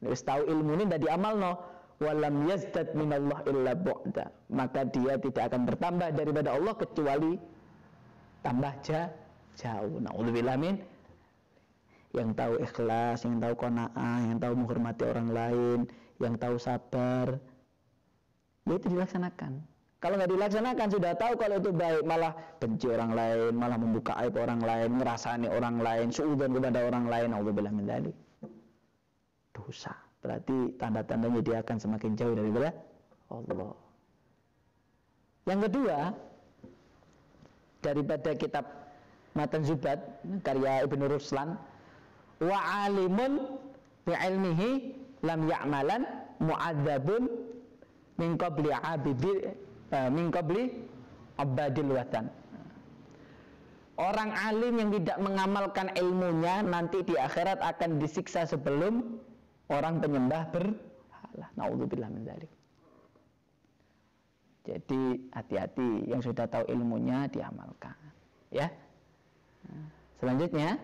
Wis tahu ilmu ini tidak diamal no. Wa lam yazdad minallah illa bu'da. Maka dia tidak akan bertambah daripada Allah kecuali tambah jauh. Na'udzubillah min. Yang tahu ikhlas, yang tahu qanaah, yang tahu menghormati orang lain, yang tahu sabar, ya itu dilaksanakan. Kalau nggak dilaksanakan, sudah tahu kalau itu baik, malah benci orang lain, malah membuka aib orang lain, ngerasani orang lain, suudzon kepada orang lain, na'udzubillah min dzalik. Dosa. Berarti tanda-tandanya dia akan semakin jauh daripada Allah. Yang kedua, daripada kitab Matan Zubat karya Ibnu Ruslan, wa alimun bi ilmihi lam ya'malan mu'adzabun min qabli abadil watan. Orang alim yang tidak mengamalkan ilmunya nanti di akhirat akan disiksa sebelum orang penyembah berhala. Naudzubillah min dzalik. Jadi hati-hati, yang sudah tahu ilmunya diamalkan, ya. Selanjutnya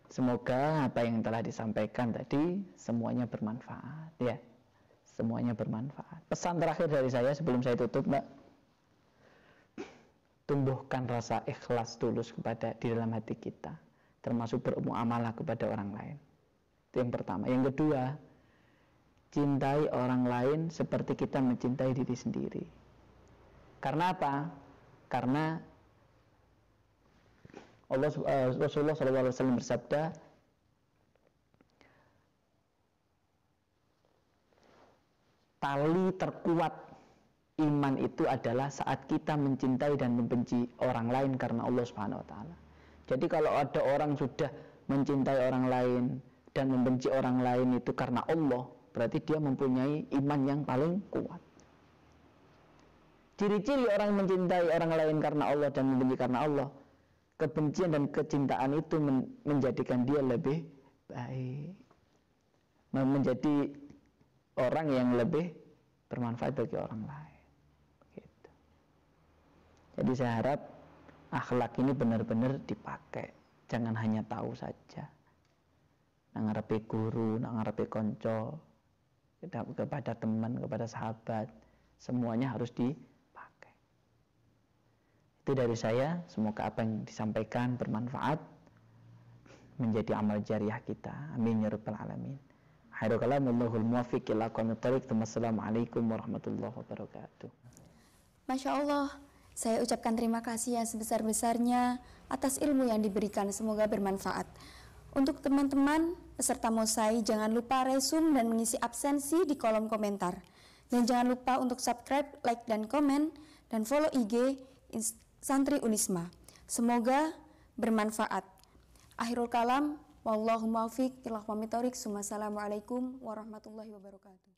semoga apa yang telah disampaikan tadi semuanya bermanfaat, ya. Semuanya bermanfaat. Pesan terakhir dari saya sebelum saya tutup, Mbak. Tumbuhkan rasa ikhlas tulus kepada di dalam hati kita. termasuk bermuamalah kepada orang lain. Itu yang pertama. Yang kedua, cintai orang lain seperti kita mencintai diri sendiri. Karena apa? Karena Rasulullah SAW bersabda, tali terkuat iman itu adalah saat kita mencintai dan membenci orang lain karena Allah Subhanahu wa taala. Jadi kalau ada orang sudah mencintai orang lain dan membenci orang lain itu karena Allah, berarti dia mempunyai iman yang paling kuat. Ciri-ciri orang mencintai orang lain karena Allah dan membenci karena Allah, kebencian dan kecintaan itu menjadikan dia lebih baik, menjadi orang yang lebih bermanfaat bagi orang lain. Gitu. Jadi saya harap akhlak ini benar-benar dipakai, jangan hanya tahu saja. Nang ngarepe guru, nang ngarepe konco, kepada teman, kepada sahabat, semuanya harus dipakai. Itu dari saya, semoga apa yang disampaikan bermanfaat, menjadi amal jariah kita. Amin ya rabbal alamin. Hairukalamullahul muwafiq ila aqwamit thoriq. Wassalamualaikum warahmatullahi wabarakatuh. Masya Allah, saya ucapkan terima kasih yang sebesar-besarnya atas ilmu yang diberikan, semoga bermanfaat. Untuk teman-teman peserta Mosai, jangan lupa resum dan mengisi absensi di kolom komentar. Dan jangan lupa untuk subscribe, like, dan komen, dan follow IG Santri Unisma. Semoga bermanfaat. Akhirul kalam, wallahu muwaffiq ila aqwamit thoriq. Wassalamualaikum warahmatullahi wabarakatuh.